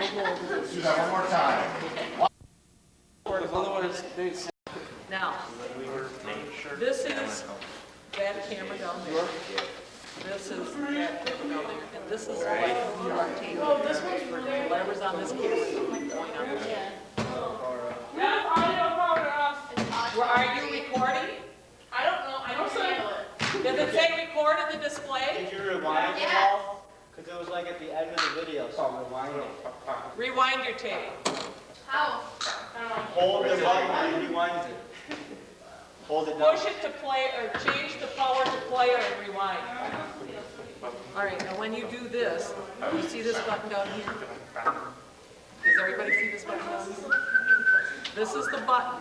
Do that one more time. Now, this is that camera down there. This is that camera down there. And this is like your table. Oh, this one's for whatever's on this camera is going on there. Are you recording? I don't know. I don't handle it. Does it say record in the display? Did you rewind it all? Because it was like at the end of the video, so rewind it. Rewind your tape. How? Hold the button and rewind it. Hold it down. Push it to play or change the power to player and rewind. All right, now when you do this, you see this button down here? Does everybody see this button down here? This is the button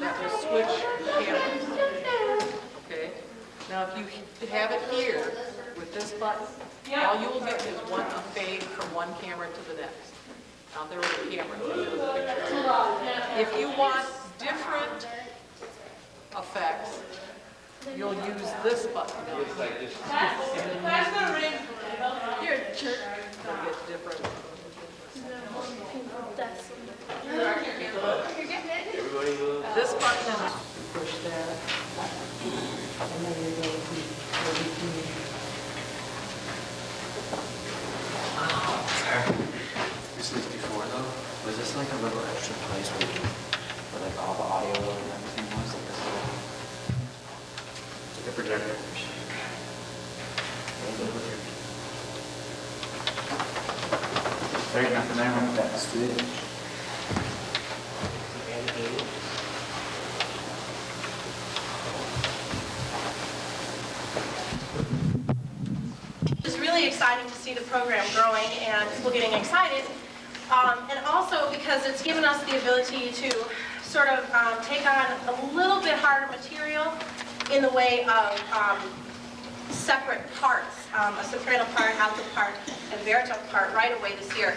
that will switch cameras. Okay? Now if you have it here with this button, all you will get is a fade from one camera to the next. Now there is a camera. If you want different effects, you'll use this button. Pass the ring. You're a jerk. You'll get different. This button, push that, and then you go to This was before though. Was this like a little extra place where like all the audio and everything was? Like this little like a projector. There's nothing there wrong with that. Let's do it. It's really exciting to see the program growing and people getting excited. And also because it's given us the ability to sort of take on a little bit harder material in the way of separate parts, a soprano part, alto part, and baritone part right away this year.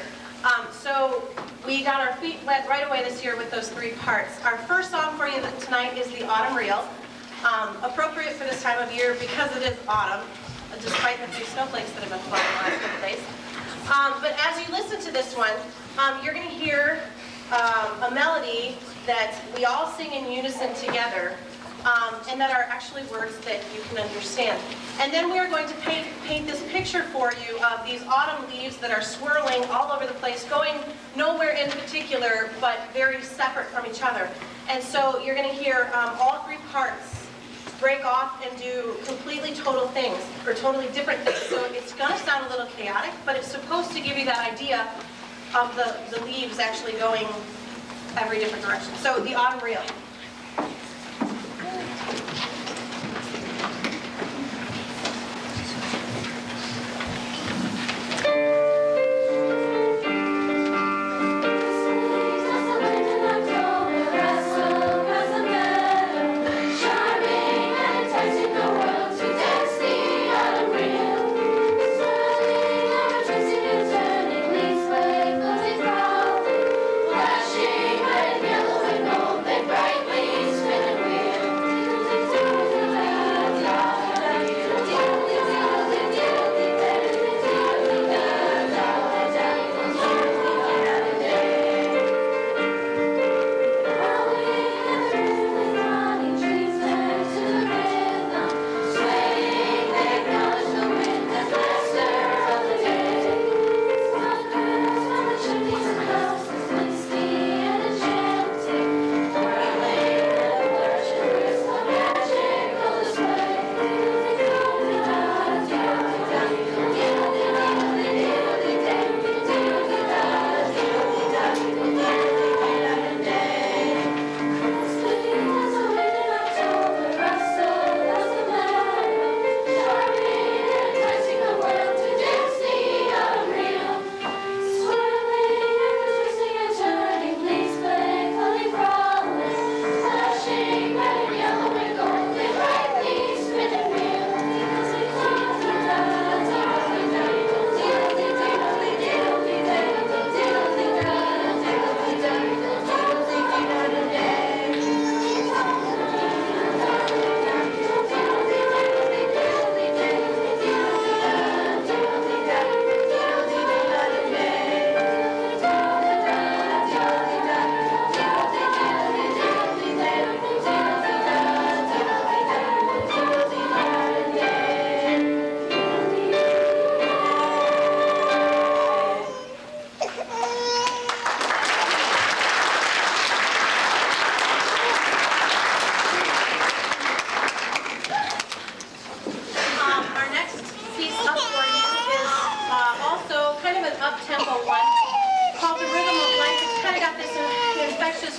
So we got our feet wet right away this year with those three parts. Our first song for you tonight is the Autumn Reel, appropriate for this time of year because it is autumn, despite the few snowflakes that have been falling the last couple days. But as you listen to this one, you're going to hear a melody that we all sing in unison together, and that are actually words that you can understand. And then we are going to paint this picture for you of these autumn leaves that are swirling all over the place, going nowhere in particular, but very separate from each other. And so you're going to hear all three parts break off and do completely total things, or totally different things. So it's going to sound a little chaotic, but it's supposed to give you that idea of the leaves actually going every different direction. So the Autumn Reel. Flashing red, yellow, and gold, they bright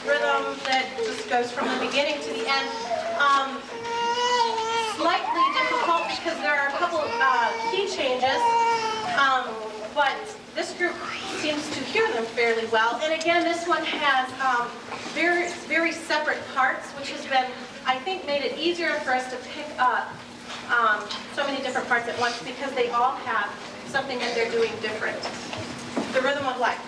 rhythm that just goes from the beginning to the end. Slightly difficult because there are a couple key changes, but this group seems to hear them fairly well. And again, this one has very, very separate parts, which has been, I think, made it easier for us to pick up so many different parts at once because they all have something that they're doing different. The rhythm of life.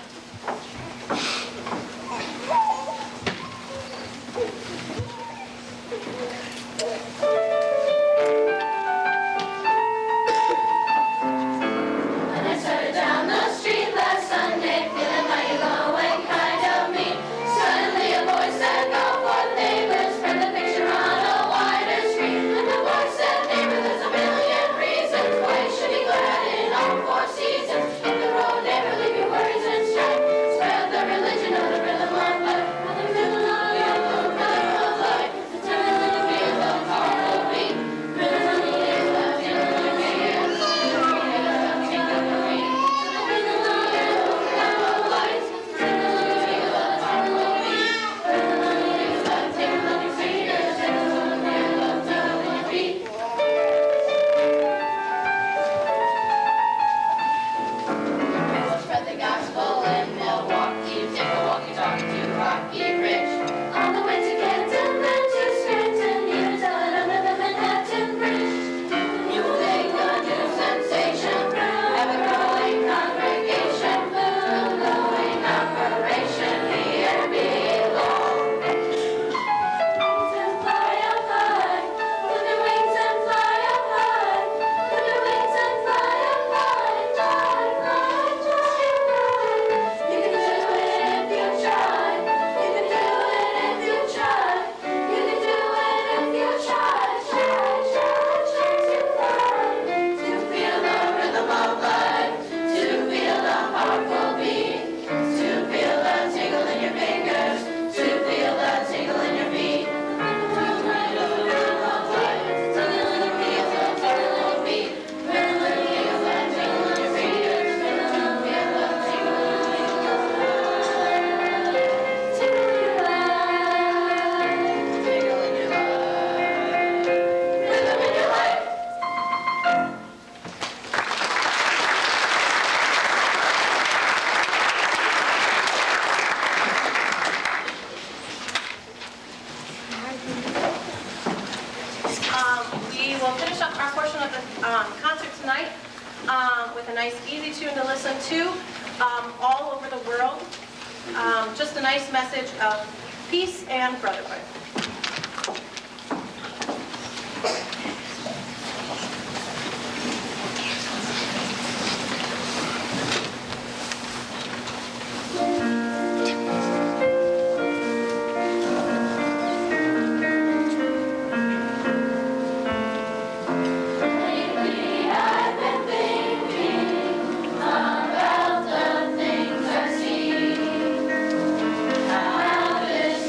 Concert tonight with a nice easy tune to listen to all over the world. Just a nice message of peace and brotherhood.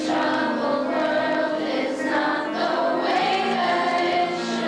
Troubled world is not the way that it should.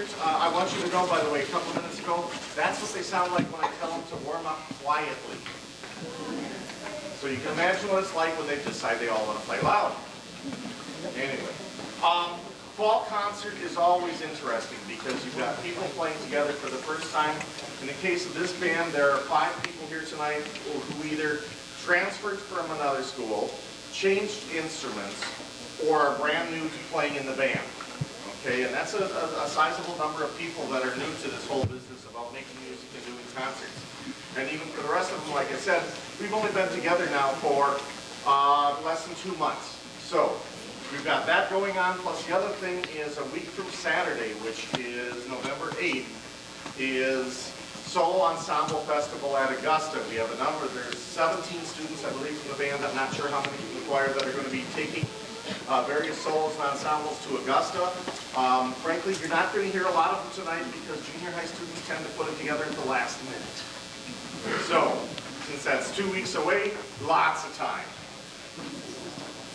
concert, I want you to know, by the way, a couple minutes ago, that's what they sound like when I tell them to warm up quietly. So you can imagine what it's like when they decide they all want to play loud. Anyway, fall concert is always interesting because you've got people playing together for the first time. In the case of this band, there are 5 people here tonight who either transferred from another school, changed instruments, or are brand new to playing in the band. Okay, and that's a sizable number of people that are new to this whole business about making music and doing concerts. And even for the rest of them, like I said, we've only been together now for less than 2 months. So we've got that going on, plus the other thing is a week from Saturday, which is November 8th, is Solo Ensemble Festival at Augusta. We have a number, there's 17 students, I believe, from the band. I'm not sure how many from the choir that are going to be taking various solos and ensembles to Augusta. Frankly, you're not going to hear a lot of them tonight because junior high students tend to put it together at the last minute. So, since that's 2 weeks away, lots of time.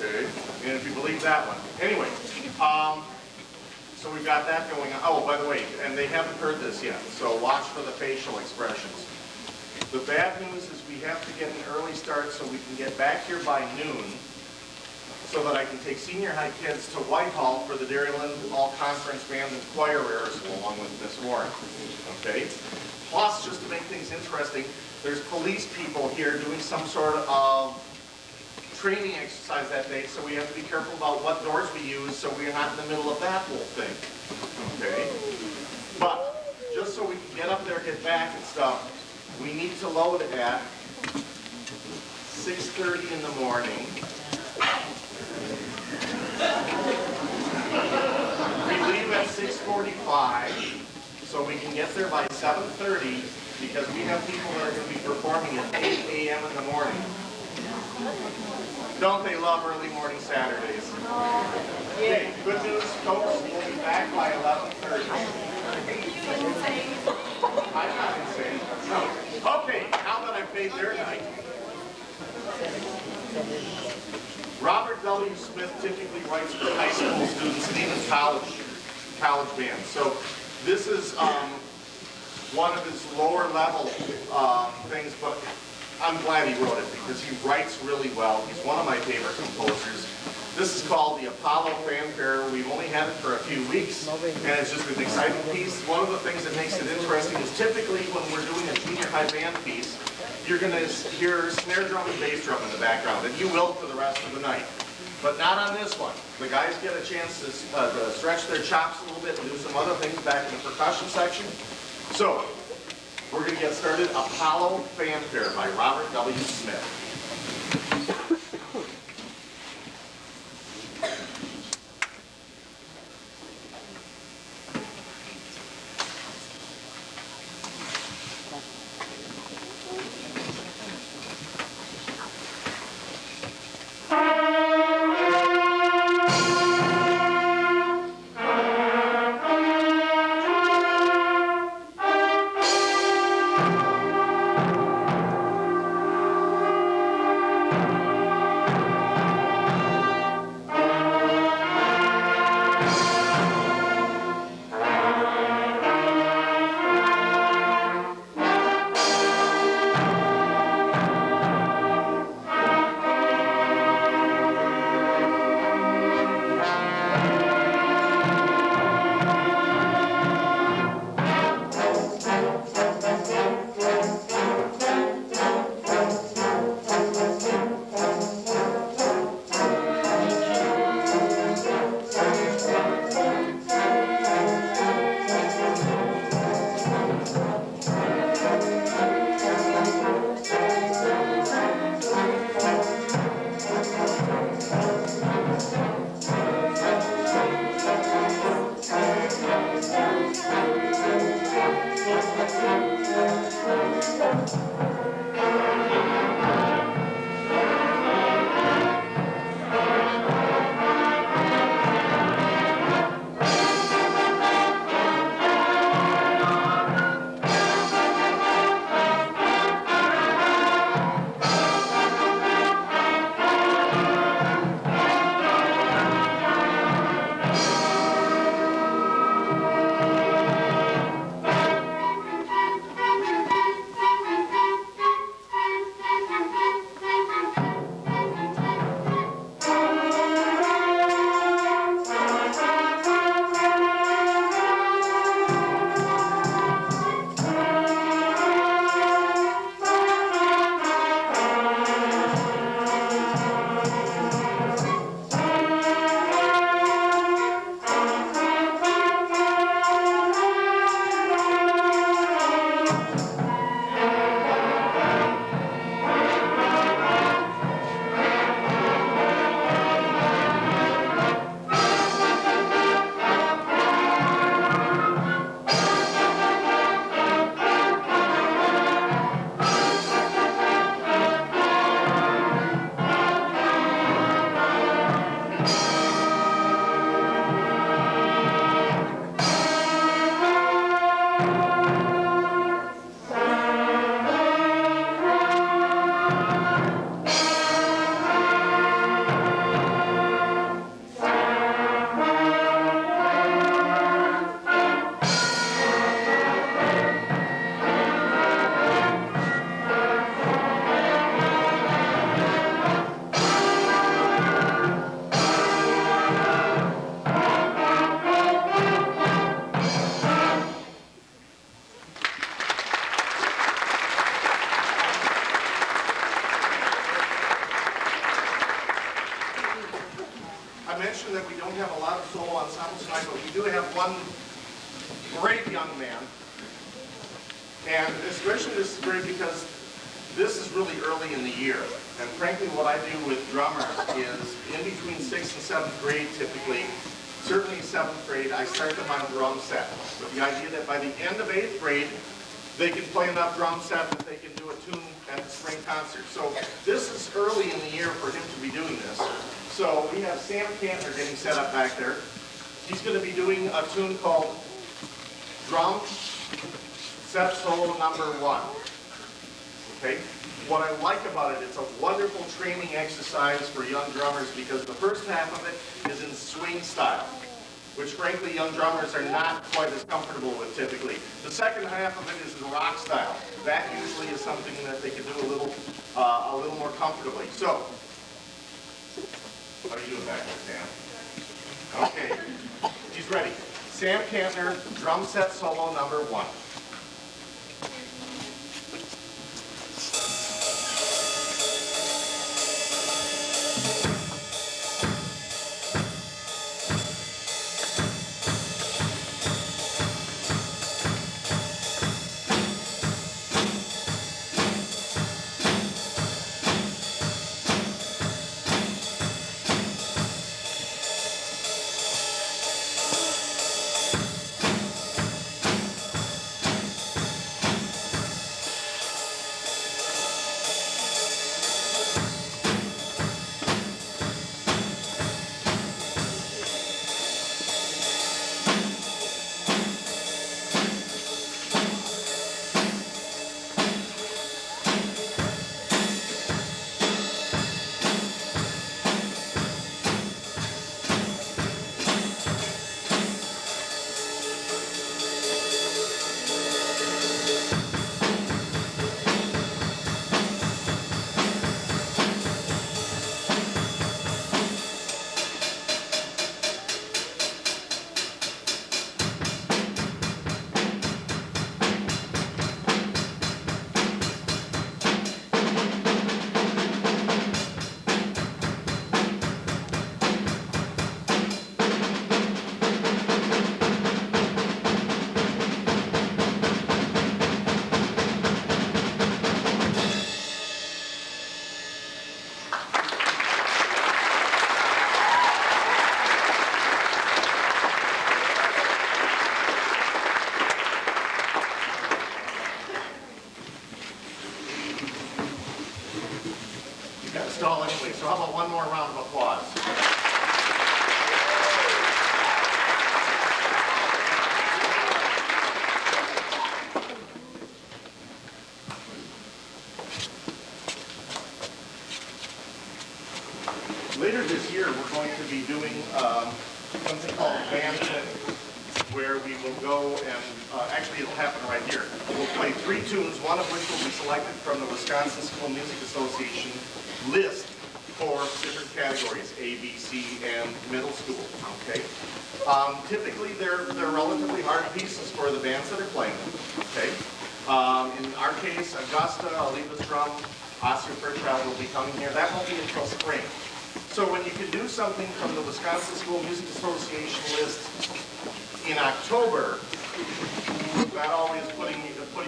Okay, and if you believe that one. Anyway, so we've got that going on. Oh, by the way, and they haven't heard this yet, so watch for the facial expressions. The bad news is we have to get an early start so we can get back here by noon so that I can take senior high kids to Whitehall for the Dairyland All-Conference Band and Choir rehearsal along with Miss Warren. Okay? Plus, just to make things interesting, there's police people here doing some sort of training exercise that day, so we have to be careful about what doors we use so we're not in the middle of that whole thing. Okay? But, just so we can get up there, get back and stuff, we need to load at 6:30 in the morning. We leave at 6:45, so we can get there by 7:30, because we have people that are going to be performing at 8 a.m. in the morning. Don't they love early morning Saturdays? Okay, good news, folks, we'll be back by 11:30. I'm not insane. No. Okay, now that I've made their night. Robert W. Smith typically writes for high school students and even college bands. So this is one of his lower level things, but I'm glad he wrote it because he writes really well. He's one of my favorite composers. This is called the Apollo Fanfare. We've only had it for a few weeks, and it's just an exciting piece. One of the things that makes it interesting is typically when we're doing a junior high band piece, you're going to hear snare drum and bass drum in the background, and you will for the rest of the night. But not on this one. The guys get a chance to stretch their chops a little bit and do some other things back in the percussion section. So, we're going to get started. Apollo Fanfare by Robert W. Smith. And especially this is great because this is really early in the year. And frankly, what I do with drummers is in between 6th and 7th grade typically, certainly 7th grade, I start them on drum set with the idea that by the end of 8th grade, they can play enough drum set that they can do a tune at the spring concert. So this is early in the year for him to be doing this. So we have Sam Cantner getting set up back there. He's going to be doing a tune called Drum Set Solo Number 1. Okay? What I like about it, it's a wonderful training exercise for young drummers because the first half of it is in swing style, which frankly young drummers are not quite as comfortable with typically. The second half of it is in rock style. That usually is something that they can do a little more comfortably. So, how are you doing back there, Sam? Okay, he's ready. Sam Cantner, drum set solo number 1. Got to stall anyway, so how about one more round of applause? Later this year, we're going to be doing something called band clinic, where we will go and, actually it'll happen right here. We'll play 3 tunes, one of which will be selected from the Wisconsin School Music Association list for different categories, A, B, C, and middle school, okay? Typically, they're relatively hard pieces for the bands that are playing them, okay? In our case, Augusta, Oliva's drum, Oscar Fairchild will be coming here. That won't be until spring. So when you can do something from the Wisconsin School Music Association list in October, that always putting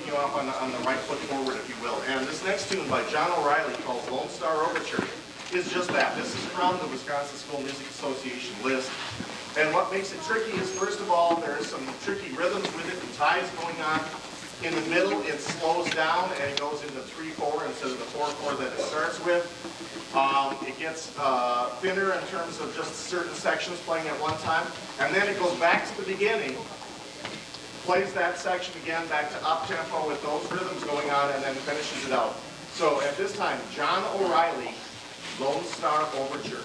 you off on the right foot forward, if you will. And this next tune by John O'Reilly called Lone Star Overture is just that. This is from the Wisconsin School Music Association list. And what makes it tricky is, first of all, there's some tricky rhythms with it and ties going on. In the middle, it slows down and it goes into 3/4 instead of the 4/4 that it starts with. It gets thinner in terms of just certain sections playing at one time. And then it goes back to the beginning, plays that section again back to up-tempo with those rhythms going on, and then finishes it out. So at this time, John O'Reilly, Lone Star Overture.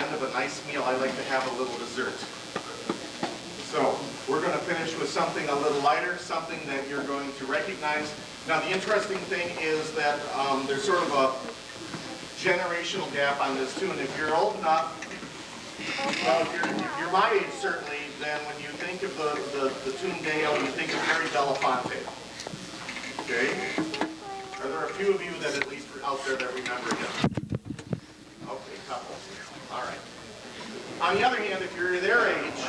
end of a nice meal, I like to have a little dessert. So we're going to finish with something a little lighter, something that you're going to recognize. Now the interesting thing is that there's sort of a generational gap on this tune. If you're old enough, well, if you're my age certainly, then when you think of the tune Deo, you think of Harry Belafonte. Okay? Are there a few of you that at least are out there that remember him? Okay, couple. All right. On the other hand, if you're their age,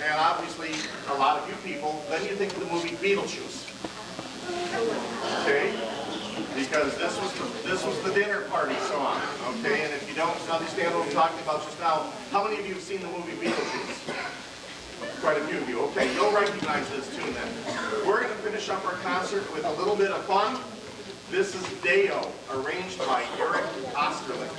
and obviously a lot of you people, then you think of the movie Beetlejuice. Okay? Because this was the dinner party song. Okay? And if you don't understand what I'm talking about just now, how many of you have seen the movie Beetlejuice? Quite a few of you. Okay, you'll recognize this tune then. We're going to finish up our concert with a little bit of fun. This is Deo, arranged by Eric Osterling.